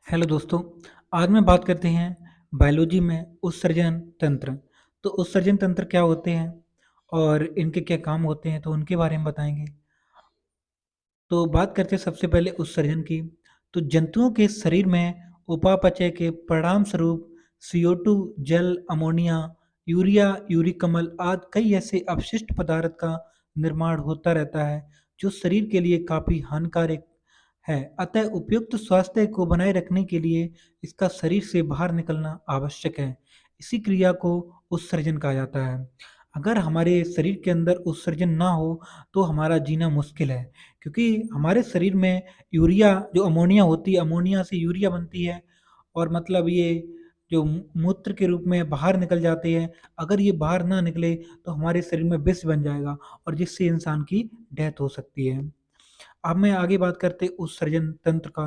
Hello दोस्तों, आज मैं बात करते हैं बायोलॉजी में उत्सर्जन तंत्र। तो उत्सर्जन तंत्र क्या होते हैं और इनके क्या काम होते हैं, तो उनके बारे में बताएंगे। तो बात करते हैं सबसे पहले उत्सर्जन की। तो जंतुओं के शरीर में उपापचय के परिणाम स्वरूप CO2, जल, अमोनिया, यूरिया, यूरिक अम्ल आदि कई ऐसे अपशिष्ट पदार्थ का निर्माण होता रहता है जो शरीर के लिए काफ़ी हानिकारक है। अतः उपयुक्त स्वास्थ्य को बनाए रखने के लिए इसका शरीर से बाहर निकलना आवश्यक है। इसी क्रिया को उत्सर्जन कहा जाता है। अगर हमारे शरीर के अंदर उत्सर्जन ना हो तो हमारा जीना मुश्किल है, क्योंकि हमारे शरीर में यूरिया जो अमोनिया होती है, अमोनिया से यूरिया बनती है और मतलब ये जो मूत्र के रूप में बाहर निकल जाते हैं। अगर ये बाहर ना निकले तो हमारे शरीर में विष बन जाएगा और जिससे इंसान की डेथ हो सकती है। अब मैं आगे बात करते उत्सर्जन तंत्र का।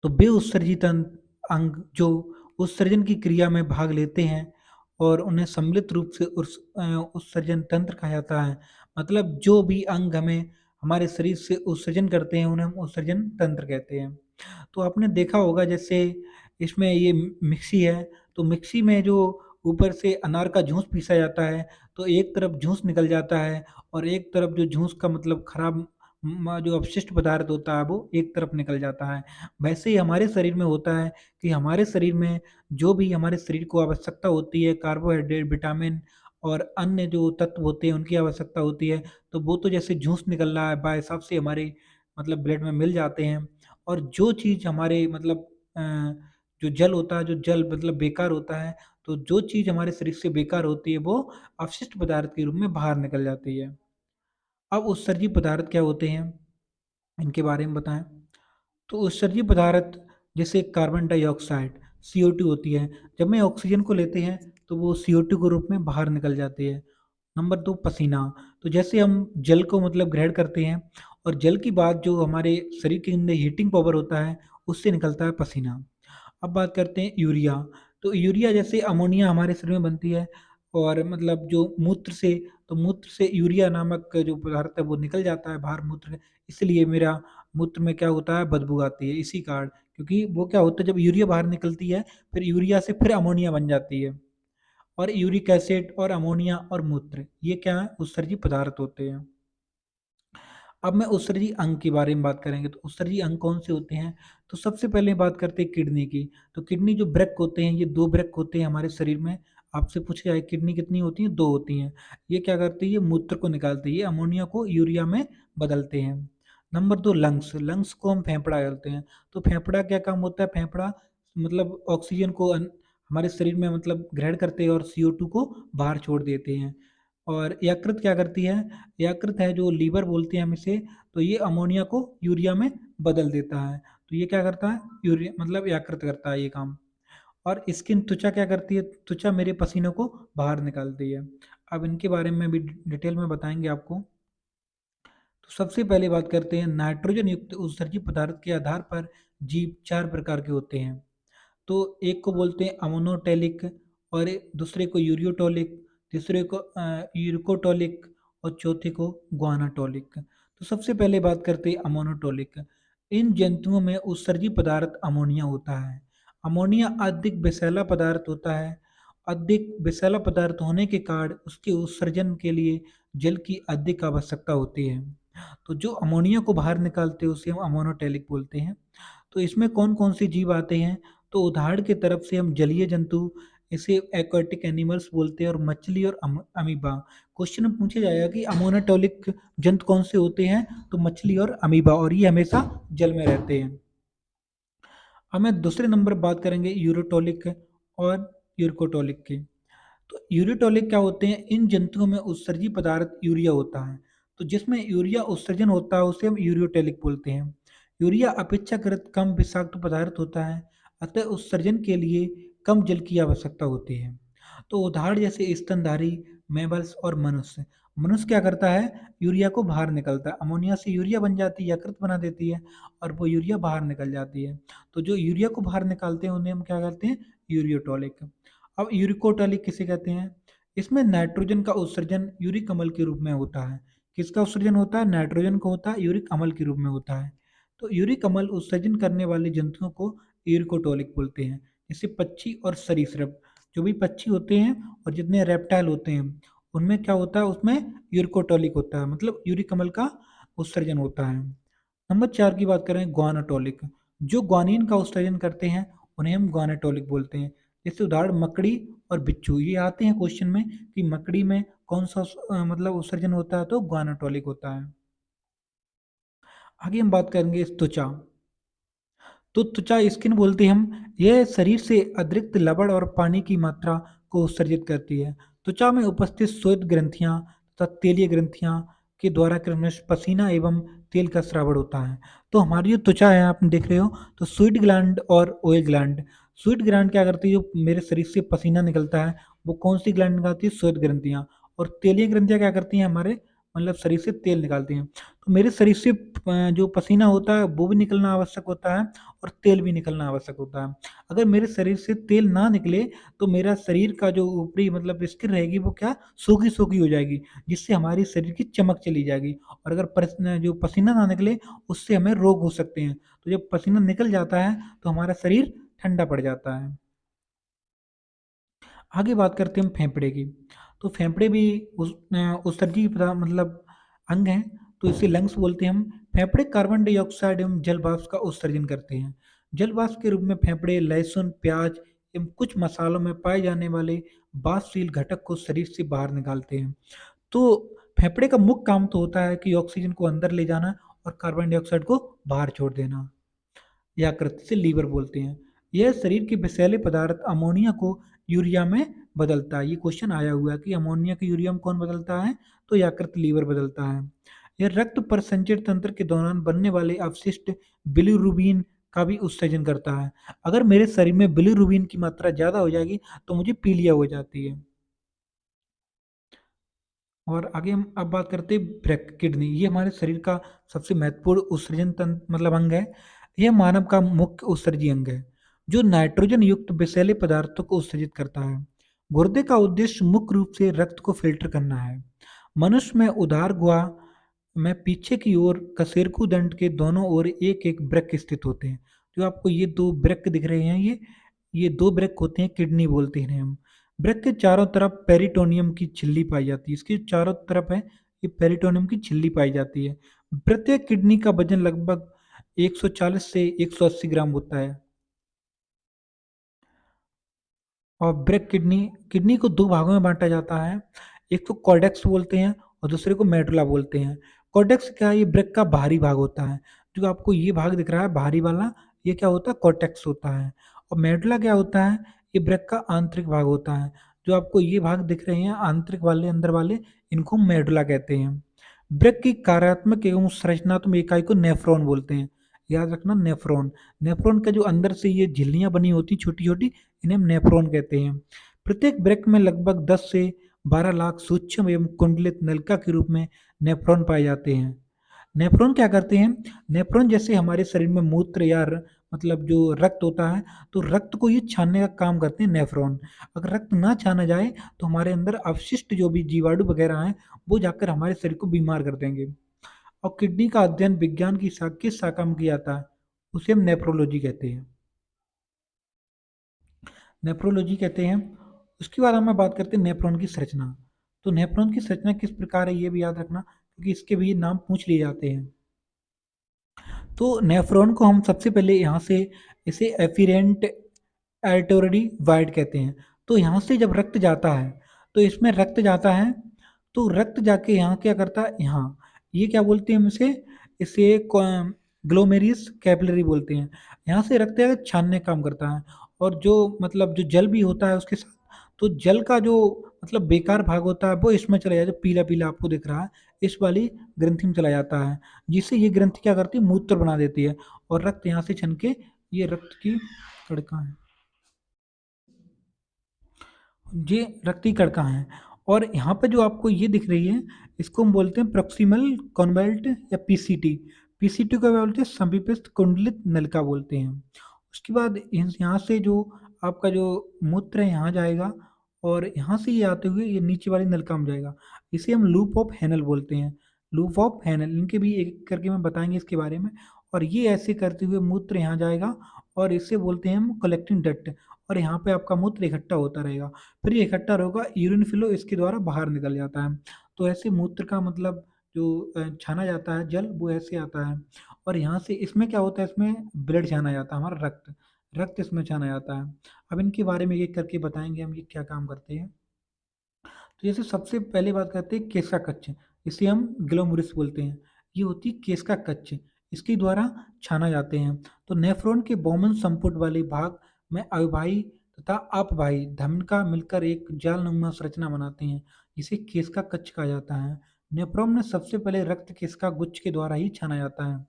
तो बेउत्सर्जित अंग जो उत्सर्जन की क्रिया में भाग लेते हैं और उन्हें सम्मिलित रूप से उत्सर्जन तंत्र कहा जाता है। मतलब जो भी अंग हमें हमारे शरीर से उत्सर्जन करते हैं उन्हें हम उत्सर्जन तंत्र कहते हैं। तो आपने देखा होगा, जैसे इसमें ये मिक्सी है, तो मिक्सी में जो ऊपर से अनार का जूस पीसा जाता है, तो एक तरफ जूस निकल जाता है और एक तरफ जो जूस का मतलब खराब जो अपशिष्ट पदार्थ होता है वो एक तरफ निकल जाता है। वैसे ही हमारे शरीर में होता है कि हमारे शरीर में जो भी हमारे शरीर को आवश्यकता होती है, कार्बोहाइड्रेट, विटामिन और अन्य जो तत्व होते हैं उनकी आवश्यकता होती है, तो वो तो जैसे जूस निकल रहा है बाय हिसाब से हमारे मतलब ब्लड में मिल जाते हैं। और जो चीज़ हमारे मतलब जो जल होता है, जो जल मतलब बेकार होता है, तो जो चीज़ हमारे शरीर से बेकार होती है वो अपशिष्ट पदार्थ के रूप में बाहर निकल जाती है। अब उत्सर्जी पदार्थ क्या होते हैं, इनके बारे में बताएं। तो उत्सर्जी पदार्थ जैसे कार्बन डाइऑक्साइड CO2 होती है, जब मैं ऑक्सीजन को लेते हैं तो वो CO2 के रूप में बाहर निकल जाती है। नंबर 2 पसीना। तो जैसे हम जल को मतलब ग्रहण करते हैं और जल की बाद जो हमारे शरीर के अंदर हीटिंग पावर होता है उससे निकलता है पसीना। अब बात करते हैं यूरिया। तो यूरिया जैसे अमोनिया हमारे शरीर में बनती है और मतलब जो मूत्र से, तो मूत्र से यूरिया नामक जो पदार्थ है वो निकल जाता है बाहर मूत्र। इसलिए मेरा मूत्र में क्या होता है, बदबू आती है इसी कारण, क्योंकि वो क्या होता है जब यूरिया बाहर निकलती है फिर यूरिया से फिर अमोनिया बन जाती है। और यूरिक एसिड और अमोनिया और मूत्र ये क्या है, उत्सर्जी पदार्थ होते हैं। अब मैं उत्सर्जी अंग के बारे में बात करेंगे। तो उत्सर्जी अंग कौन से होते हैं, तो सबसे पहले बात करते हैं किडनी की। तो किडनी जो ब्रक होते हैं, ये दो ब्रक होते हैं हमारे शरीर में। आपसे पूछा जाए किडनी कितनी होती है, दो होती हैं। ये क्या करती है, ये मूत्र को निकालती है, ये अमोनिया को यूरिया में बदलते हैं। Number 2 lungs. लंग्स को हम फेफड़ा कहते हैं। तो फेफड़ा क्या काम होता है, फेफड़ा मतलब ऑक्सीजन को हमारे शरीर में मतलब ग्रहण करते हैं और CO2 को बाहर छोड़ देते हैं। और यकृत क्या करती है, यकृत है जो लीवर बोलते हैं हम इसे, तो ये अमोनिया को यूरिया में बदल देता है। तो ये क्या करता है, यूरिया मतलब यकृत करता है ये काम। और स्किन त्वचा क्या करती है, त्वचा मेरे पसीनों को बाहर निकालती है। अब इनके बारे में भी डिटेल में बताएंगे आपको। तो सबसे पहले बात करते हैं नाइट्रोजन युक्त उत्सर्जी पदार्थ के आधार पर जीव चार प्रकार के होते हैं। तो एक को बोलते हैं अमोनोटेलिक, और दूसरे को यूरियोटोलिक, तीसरे को यूरिकोटोलिक और चौथे को गुआनाटोलिक। तो सबसे पहले बात करते हैं अमोनोटोलिक। इन जंतुओं में उत्सर्जी पदार्थ अमोनिया होता है। अमोनिया अधिक विषैला पदार्थ होता है। अधिक विषैला पदार्थ होने के कारण उसके उत्सर्जन के लिए जल की अधिक आवश्यकता होती है। तो जो अमोनिया को बाहर निकालते हैं उसे हम अमोनोटेलिक बोलते हैं। तो इसमें कौन कौन से जीव आते हैं, तो उदाहरण की तरफ से हम जलीय जंतु, इसे एक्वाटिक एनिमल्स बोलते हैं, और मछली और अमीबा। क्वेश्चन में पूछा जाएगा कि अमोनोटोलिक जंतु कौन से होते हैं, तो मछली और अमीबा, और ये हमेशा जल में रहते हैं। अब मैं दूसरे नंबर बात करेंगे यूरोटोलिक और यूरकोटोलिक की। तो यूरियोटॉनिक क्या होते हैं, इन जंतुओं में उत्सर्जी पदार्थ यूरिया होता है। तो जिसमें यूरिया उत्सर्जन होता है उसे हम यूरियोटैलिक बोलते हैं। यूरिया अपेक्षाकृत कम विषाक्त पदार्थ होता है, अतः उत्सर्जन के लिए कम जल की आवश्यकता होती है। तो उदाहरण जैसे स्तनधारी, मैमल्स और मनुष्य। मनुष्य क्या करता है, यूरिया को बाहर निकलता है, अमोनिया से यूरिया बन जाती है, यकृत बना देती है और वो यूरिया बाहर निकल जाती है। तो जो यूरिया को बाहर निकालते हैं उन्हें हम क्या करते हैं, यूरियोटॉलिक। अब यूरिकोटॉलिक किसे कहते हैं, इसमें नाइट्रोजन का उत्सर्जन यूरिक अम्ल के रूप में होता है। किसका उत्सर्जन होता है, नाइट्रोजन का होता है, यूरिक अम्ल के रूप में होता है। तो यूरिकमल उत्सर्जन करने वाले जंतुओं को यूरिकोटोलिक बोलते हैं। जैसे पक्षी और सरीसृप, जो भी पक्षी होते हैं और जितने रेप्टाइल होते हैं, उनमें क्या होता है, उसमें यूरिकोटोलिक होता है, मतलब यूरिकमल का उत्सर्जन होता है। नंबर 4 की बात करें, ग्वानाटोलिक। जो ग्वानिन का उत्सर्जन करते हैं उन्हें हम ग्वानाटोलिक बोलते हैं। जैसे उदाहरण मकड़ी और बिच्छू, ये आते हैं क्वेश्चन में कि मकड़ी में कौन सा मतलब उत्सर्जन होता है, तो ग्वानाटोलिक होता है। आगे हम बात करेंगे त्वचा। तो त्वचा स्किन बोलते हैं हम, यह शरीर से अतिरिक्त लवण और पानी की मात्रा को उत्सर्जित करती है। त्वचा में उपस्थित श्वेत ग्रंथियां तथा तेलीय ग्रंथियां के द्वारा क्रमशः पसीना एवं तेल का स्रावण होता है। तो हमारी जो त्वचा है, आप देख रहे हो, तो स्वीट ग्लैंड और ऑयल ग्लैंड। स्वीट ग्लैंड क्या करती है, जो मेरे शरीर से पसीना निकलता है वो कौन सी ग्लैंड निकालती है, श्वेत ग्रंथियां। और तेलीय ग्रंथियां क्या करती हैं, हमारे मतलब शरीर से तेल निकालती हैं। तो मेरे शरीर से जो पसीना होता है वो भी निकलना आवश्यक होता है और तेल भी निकलना आवश्यक होता है। अगर मेरे शरीर से तेल ना निकले तो मेरा शरीर का जो ऊपरी मतलब स्किन रहेगी वो क्या, सूखी सूखी हो जाएगी, जिससे हमारी शरीर की चमक चली जाएगी। और अगर जो पसीना ना निकले, उससे हमें रोग हो सकते हैं। तो जब पसीना निकल जाता है तो हमारा शरीर ठंडा पड़ जाता है। आगे बात करते हैं हम फेफड़े की। तो फेफड़े भी उत्सर्जी मतलब अंग हैं, तो इसे लंग्स बोलते हैं हम। फेफड़े कार्बन डाइऑक्साइड एवं जल वाष्प का उत्सर्जन करते हैं। जल वाष्प के रूप में फेफड़े लहसुन, प्याज एवं कुछ मसालों में पाए जाने वाले बाष्पशील घटक को शरीर से बाहर निकालते हैं। तो फेफड़े का मुख्य काम तो होता है कि ऑक्सीजन को अंदर ले जाना और कार्बन डाइऑक्साइड को बाहर छोड़ देना। या आकृति से लीवर बोलते हैं। यह शरीर के विषैले पदार्थ अमोनिया को यूरिया में बदलता है। ये क्वेश्चन आया हुआ है कि अमोनिया को यूरिया में कौन बदलता है, तो यकृत लीवर बदलता है। यह रक्त परिसंचरण तंत्र के दौरान बनने वाले अवशिष्ट बिलीरुबिन का भी उत्सर्जन करता है। अगर मेरे शरीर में बिलीरुबिन की मात्रा ज़्यादा हो जाएगी तो मुझे पीलिया हो जाती है। और आगे हम अब बात करते हैं ब्रेक किडनी। ये हमारे शरीर का सबसे महत्वपूर्ण उत्सर्जन तंत्र मतलब अंग है। यह मानव का मुख्य उत्सर्जी अंग है, जो नाइट्रोजन युक्त विषैले पदार्थों को उत्सर्जित करता है। गुर्दे का उद्देश्य मुख्य रूप से रक्त को फिल्टर करना है। मनुष्य में उदार गुहा में पीछे की ओर कशेरुकी दंड के दोनों ओर एक एक ब्रेक स्थित होते हैं। जो आपको ये दो ब्रेक दिख रहे हैं, ये दो ब्रेक होते हैं, किडनी बोलते हैं हम। ब्रेक के चारों तरफ पेरिटोनियम की झिल्ली पाई जाती है। इसके चारों तरफ है, ये पेरिटोनियम की झिल्ली पाई जाती है। प्रत्येक किडनी का वजन लगभग 140 से 180 ग्राम होता है। और ब्रेक किडनी किडनी को दो भागों में बांटा जाता है। एक तो कॉर्डेक्स बोलते हैं और दूसरे को मेडुला बोलते हैं। कॉर्डेक्स क्या है, ये ब्रेक का बाहरी भाग होता है। जो आपको ये भाग दिख रहा है बाहरी वाला, ये क्या होता है, कॉर्टेक्स होता है। और मेडुला क्या होता है, ये ब्रेक का आंतरिक भाग होता है। जो आपको ये भाग दिख रहे हैं आंतरिक वाले, अंदर वाले, इनको मेडुला कहते हैं। ब्रेक की कार्यात्मक एवं संरचनात्मक इकाई को नेफ्रॉन बोलते हैं। याद रखना, नेफ्रॉन। नेफ्रॉन का जो अंदर से ये झिल्लियां बनी होती छोटी छोटी, इन्हें हम नेफ्रॉन कहते हैं। प्रत्येक ब्रेक में लगभग 10 से 12 लाख सूक्ष्म एवं कुंडलित नलिका के रूप में नेफ्रॉन पाए जाते हैं। नेफ्रॉन क्या करते हैं, नेफ्रॉन जैसे हमारे शरीर में मूत्र या मतलब जो रक्त होता है, तो रक्त को ये छानने का काम करते हैं नेफ्रॉन। अगर रक्त ना छाना जाए तो हमारे अंदर अवशिष्ट जो भी जीवाणु वगैरह हैं वो जाकर हमारे शरीर को बीमार कर देंगे। और किडनी का अध्ययन विज्ञान की किस शाखा में किया जाता है, उसे हम नेफ्रोलॉजी कहते हैं। नेफ्रोलॉजी कहते हैं। उसके बाद हम बात करते हैं नेफ्रॉन की संरचना। तो नेफ्रॉन की संरचना किस प्रकार है ये भी याद रखना, क्योंकि इसके भी नाम पूछ लिए जाते हैं। तो नेफ्रॉन को हम सबसे पहले यहाँ से इसे एफिरेंट आर्टरी वाइड कहते हैं। तो यहाँ से जब रक्त जाता है, तो इसमें रक्त जाता है, तो रक्त जाके यहाँ क्या करता है, यहाँ ये क्या बोलते हैं हम इसे, इसे ग्लोमेरुलस कैपिलरी बोलते हैं। यहाँ से रक्त जाकर छानने का काम करता है। और जो मतलब जो जल भी होता है उसके साथ, तो जल का जो मतलब बेकार भाग होता है वो इसमें चला जाता है, जो पीला पीला आपको दिख रहा है, इस वाली ग्रंथि में चला जाता है। जिससे ये ग्रंथि क्या करती है, मूत्र बना देती है और रक्त यहाँ से छन के, ये रक्त की कणिका है, ये रक्त की कणिका है। और यहाँ पे जो आपको ये दिख रही है, इसको हम बोलते हैं प्रॉक्सिमल कॉन्वेल्ट या पीसीटी। पीसीटी को क्या बोलते हैं, समीपस्थ कुंडलित नलिका बोलते हैं। उसके बाद यहाँ से जो आपका जो मूत्र है यहाँ जाएगा, और यहाँ से ये आते हुए ये नीचे वाली नलिका में जाएगा। इसे हम लूप ऑफ हैनल बोलते हैं। लूप ऑफ हैनल, इनके भी एक एक करके मैं बताएंगे इसके बारे में। और ये ऐसे करते हुए मूत्र यहाँ जाएगा और इसे बोलते हैं हम कलेक्टिंग डक्ट। और यहाँ पे आपका मूत्र इकट्ठा होता रहेगा, फिर ये इकट्ठा होगा, यूरिन फ्लो इसके द्वारा बाहर निकल जाता है। तो ऐसे मूत्र का मतलब जो छाना जाता है जल, वो ऐसे आता है। और यहाँ से इसमें क्या होता है, इसमें ब्लड छाना जाता है, हमारा रक्त, रक्त इसमें छाना जाता है। अब इनके बारे में एक करके बताएंगे हम, ये क्या काम करते हैं। तो जैसे सबसे पहले बात करते हैं केस का कच्च, इसे हम ग्लोमेरुलस बोलते हैं। ये होती है केस का कच्च, इसके द्वारा छाना जाते हैं। तो नेफ्रॉन के बोमन संपुट वाले भाग में अविभाही तथा अपवाही धमन का मिलकर एक जालनुमा संरचना बनाते हैं, जिसे केस का कच्च कहा जाता है। नेफ्रॉन में सबसे पहले रक्त केस का गुच्छ के द्वारा ही छाना जाता है।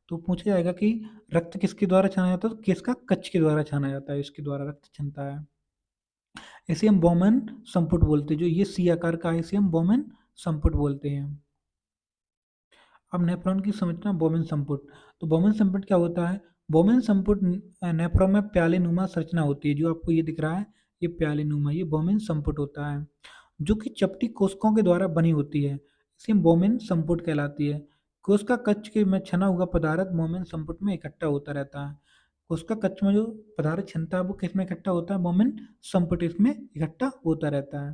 तो पूछा जाएगा कि रक्त किसके द्वारा छाना जाता है, तो केस का कच्च के द्वारा छाना जाता है, इसके द्वारा रक्त छनता है। इसे हम बोमेन संपुट बोलते हैं, जो ये सी आकार का है इसे हम बोमेन संपुट बोलते हैं। अब नेफ्रॉन की संरचना बोमेन संपुट। तो बोमेन संपुट क्या होता है, बोमेन संपुट नेफ्रॉन में प्याले नुमा संरचना होती है, जो आपको ये दिख रहा है, ये प्याले नुमा, ये बोमेन संपुट होता है, जो कि चपटी कोशिकाओं के द्वारा बनी होती है, इसे बोमेन संपुट कहलाती है। कोशिका कक्ष के में छना हुआ पदार्थ बोमेन संपुट में इकट्ठा होता रहता है। कोशिका कक्ष में जो पदार्थ छनता है वो किस में इकट्ठा होता है, बोमेन संपुट इसमें इकट्ठा होता रहता है।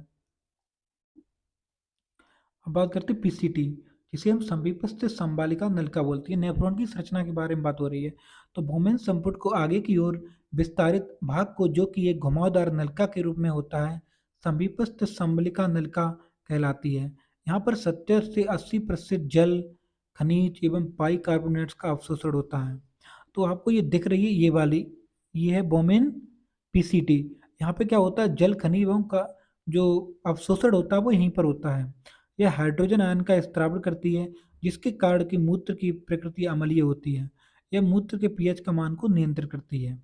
अब बात करते हैं पीसीटी, जिसे हम समीपस्थ संबालिका नलिका बोलते हैं। नेफ्रॉन की संरचना के बारे में बात हो रही है। तो बोमेन संपुट को आगे की ओर विस्तारित भाग को, जो कि एक घुमावदार नलिका के रूप में होता है, समीपस्थ संबालिका नलिका कहलाती है। यहाँ पर 70 से 80% जल, खनिज एवं पाई कार्बोनेट्स का अवशोषण होता है। तो आपको ये दिख रही है ये वाली, ये है बोमेन पीसीटी। यहाँ पे क्या होता है, जल, खनिज एवं का जो अवशोषण होता है वो यहीं पर होता है। यह हाइड्रोजन आयन का स्त्रावण करती है, जिसके कारण की मूत्र की प्रकृति अम्लीय होती है। यह मूत्र के पीएच का मान को नियंत्रित करती है।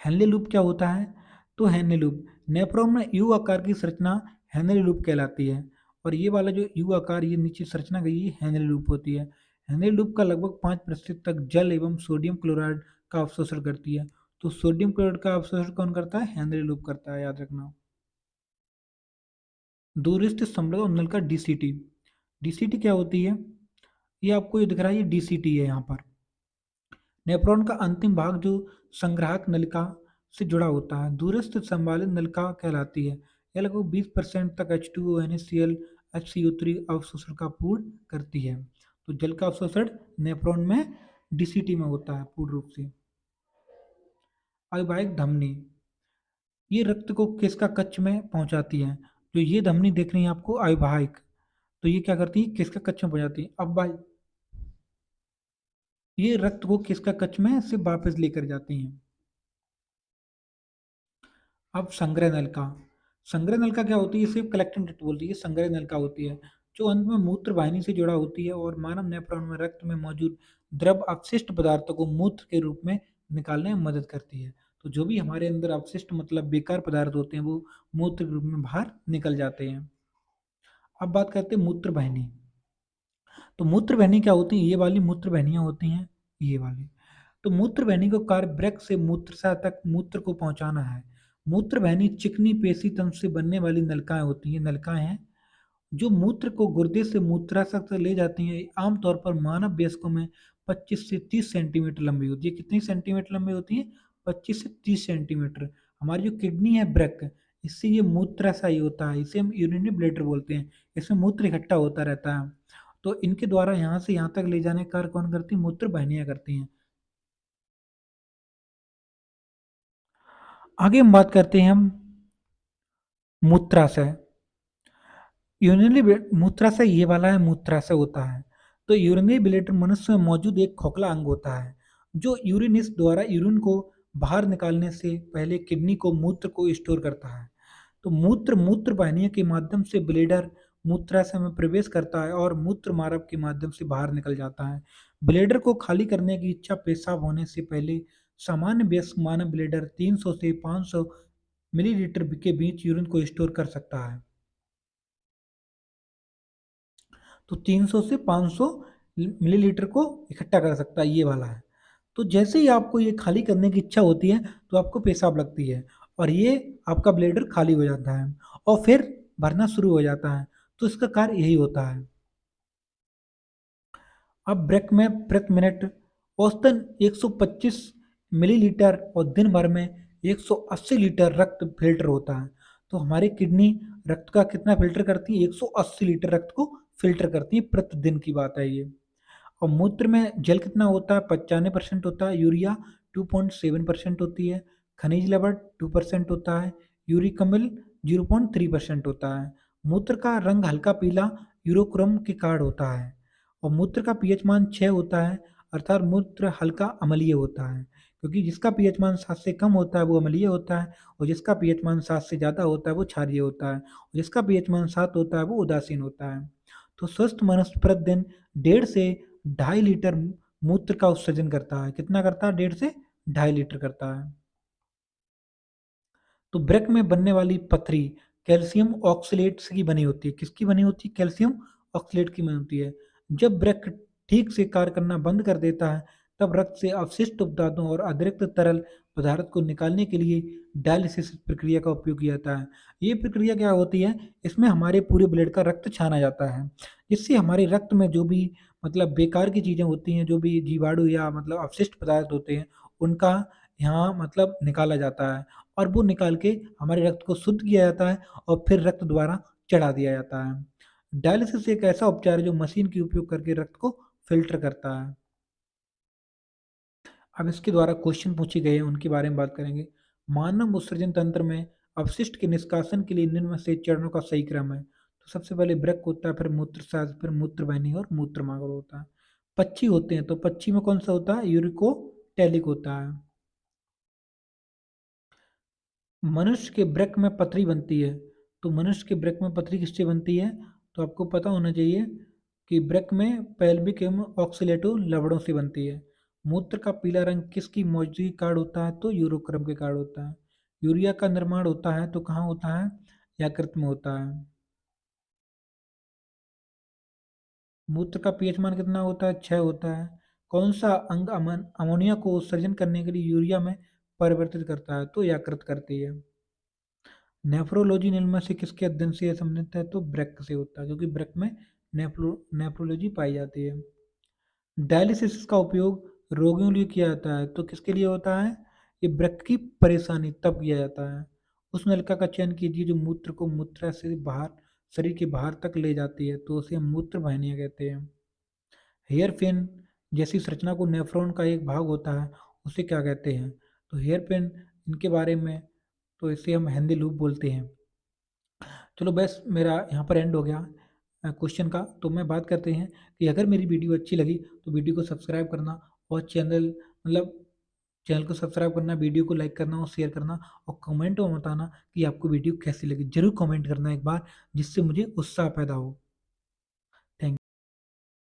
हेनले लूप क्या होता है, तो हेनले लूप नेफ्रॉन में यू आकार की संरचना हेनले लूप कहलाती है। और ये वाला जो यू आकार, ये नीचे संरचना गई है, हेनले लूप होती है। हेनले लूप का लगभग 5% तक जल एवं सोडियम क्लोराइड का अवशोषण करती है। तो सोडियम क्लोराइड का अवशोषण कौन करता है, हेनले लूप करता है, याद रखना। दूरस्थ संबंध नल का डीसीटी, डीसीटी क्या होती है, ये आपको ये दिख रहा है, ये डीसीटी है। यहाँ पर नेफ्रॉन का अंतिम भाग जो संग्राहक नलिका से जुड़ा होता है, दूरस्थ संवालित नलिका कहलाती है। यह लगभग 20% तक H2O, NaCl, HCO3 अवशोषण का पूर्ण करती है। तो जल का अवशोषण नेफ्रॉन में डीसीटी में होता है पूर्ण रूप से। अविभाहिक धमनी, ये रक्त को किसका कक्ष में पहुंचाती है। जो ये धमनी देख रही है आपको अविभाहिक, तो ये क्या करती है, किसका कक्ष में पहुंचाती है। अब भाई ये रक्त को किसका कक्ष में से वापस लेकर जाती हैं। अब संग्रह नलिका, संग्रह नलिका क्या होती है, इसे कलेक्टिंग डक्ट बोलती है, संग्रह नलिका होती है, जो अंत में मूत्र वाहिनी से जुड़ा होती है और मानव नेफ्रॉन में रक्त में मौजूद द्रव अपशिष्ट पदार्थों को मूत्र के रूप में निकालने में मदद करती है। तो जो भी हमारे अंदर अपशिष्ट मतलब बेकार पदार्थ होते हैं, वो मूत्र के रूप में बाहर निकल जाते हैं। अब बात करते हैं मूत्र वाहिनी। तो मूत्र वाहिनी क्या होती है, ये वाली मूत्र वाहिनियां होती हैं, ये वाली। तो मूत्र वाहिनी का कार्य वृक्क से मूत्रसा तक मूत्र को पहुंचाना है। मूत्र वाहिनी चिकनी पेशी तंत्र से बनने वाली नलिकाएं होती हैं, नलिकाएं हैं जो मूत्र को गुर्दे से मूत्राशय तक ले जाती हैं। आमतौर पर मानव वयस्कों में 25 से 30 सेंटीमीटर लंबी होती है। कितनी सेंटीमीटर लंबी होती है, 25 से 30 सेंटीमीटर। हमारी जो किडनी है वृक्क, इससे ये मूत्राशय होता है, इसे हम यूरिनरी ब्लैडर बोलते हैं। इसमें मूत्र इकट्ठा होता रहता है। तो इनके द्वारा यहाँ से यहाँ तक ले जाने का कार्य कौन करती है, मूत्र वाहिनियां करती हैं। आगे हम बात करते हैं हम मूत्राशय। यूरिनरी मूत्राशय ये वाला है, मूत्राशय होता है। तो यूरिनरी ब्लैडर मनुष्य में मौजूद एक खोखला अंग होता है, जो यूरिनिस द्वारा यूरिन को बाहर निकालने से पहले किडनी को मूत्र को स्टोर करता है। तो मूत्र मूत्र वाहिनियों के माध्यम से ब्लैडर मूत्राशय में प्रवेश करता है और मूत्र मार्ग के माध्यम से बाहर निकल जाता है। ब्लैडर को खाली करने की इच्छा पेशाब होने से पहले सामान्य वयस्क मानव ब्लैडर 300 से 500 मिलीलीटर के बीच यूरिन को स्टोर कर सकता है। तो 300 से 500 मिलीलीटर को इकट्ठा कर सकता है, ये वाला है। तो जैसे ही आपको ये खाली करने की इच्छा होती है, तो आपको पेशाब लगती है और ये आपका ब्लैडर खाली हो जाता है और फिर भरना शुरू हो जाता है। तो इसका कार्य यही होता है। अब ब्रेक में प्रति मिनट औसतन 125 मिलीलीटर और दिन भर में 180 लीटर रक्त फिल्टर होता है। तो हमारी किडनी रक्त का कितना फिल्टर करती है? 180 लीटर रक्त को फिल्टर करती है, प्रतिदिन की बात है ये। और मूत्र में जल कितना होता है? 95% होता है। यूरिया 2.7% होती है। खनिज लवण 2% होता है। यूरिक अम्ल 0.3% होता है। मूत्र का रंग हल्का पीला यूरोक्रोम के कारण होता है। और मूत्र का पीएच मान 6 होता है, अर्थात मूत्र हल्का अम्लीय होता है। क्योंकि जिसका पीएच मान 7 से कम होता है वो अम्लीय होता है, और जिसका पीएच मान 7 से ज़्यादा होता है वो क्षारीय होता है, और जिसका पीएच मान 7 होता है वो उदासीन होता है। तो स्वस्थ मनुष्य प्रतिदिन 1.5 से 2.5 लीटर मूत्र का उत्सर्जन करता है। कितना करता है? 1.5 से 2.5 लीटर करता है। तो ब्रेक में बनने वाली पथरी कैल्शियम ऑक्सलेट की बनी होती है। किसकी बनी होती है? कैल्शियम ऑक्सलेट की बनी होती है। जब ब्रेक ठीक से कार्य करना बंद कर देता है, तब रक्त से अवशिष्ट उपदादों और अतिरिक्त तरल पदार्थ को निकालने के लिए डायलिसिस प्रक्रिया का उपयोग किया जाता है। ये प्रक्रिया क्या होती है? इसमें हमारे पूरे ब्लड का रक्त छाना जाता है, जिससे हमारे रक्त में जो भी बेकार की चीज़ें होती हैं, जो भी जीवाणु या अवशिष्ट पदार्थ होते हैं, उनका यहाँ निकाला जाता है। और वो निकाल के हमारे रक्त को शुद्ध किया जाता है और फिर रक्त द्वारा चढ़ा दिया जाता है। डायलिसिस एक ऐसा उपचार है जो मशीन की उपयोग करके रक्त को फ़िल्टर करता है। अब इसके द्वारा क्वेश्चन पूछे गए हैं, उनके बारे में बात करेंगे। मानव उत्सर्जन तंत्र में अपशिष्ट के निष्कासन के लिए निम्न में से चरणों का सही क्रम है। तो सबसे पहले वृक्क होता है, फिर मूत्रशास्त्र, फिर मूत्रवाहिनी और मूत्रमार्ग होता है। पक्षी होते हैं, तो पक्षी में कौन सा होता है? यूरिकोटैलिक होता है। मनुष्य के वृक्क में पथरी बनती है। तो मनुष्य के वृक्क में पथरी किससे बनती है? तो आपको पता होना चाहिए कि वृक्क में पेल्विक एवं ऑक्सीलेटो लवणों से बनती है। मूत्र का पीला रंग किसकी मौजूदगी के कारण होता है? तो यूरोक्रम के कारण होता है। यूरिया का निर्माण होता है तो कहाँ होता है? यकृत में होता है। मूत्र का पीएच मान कितना होता है? 6 होता है। कौन सा अंग अमोनिया को उत्सर्जन करने के लिए यूरिया में परिवर्तित करता है? तो यकृत करती है। नेफ्रोलॉजी निम्न में से किसके अध्ययन से संबंधित है? तो ब्रेक से होता है, क्योंकि ब्रेक में नेफ्रोलॉजी पाई जाती है। डायलिसिस का उपयोग रोगियों के लिए किया जाता है, तो किसके लिए होता है? ये ब्रेक की परेशानी तब किया जाता है। उस नलिका का चयन कीजिए जो मूत्र को मूत्र से बाहर, शरीर के बाहर तक ले जाती है, तो उसे हम मूत्र वाहिनियाँ कहते हैं। हेयर पिन जैसी संरचना को नेफ्रॉन का एक भाग होता है, उसे क्या कहते हैं? तो हेयर पिन, इनके बारे में, तो इसे हम हेंदी लूप बोलते हैं। चलो बस मेरा यहाँ पर एंड हो गया क्वेश्चन का। तो मैं बात करते हैं कि अगर मेरी वीडियो अच्छी लगी तो वीडियो को सब्सक्राइब करना, और मतलब चैनल को सब्सक्राइब करना, वीडियो को लाइक करना और शेयर करना, और कमेंट में बताना कि आपको वीडियो कैसी लगी। ज़रूर कमेंट करना एक बार, जिससे मुझे उत्साह पैदा हो।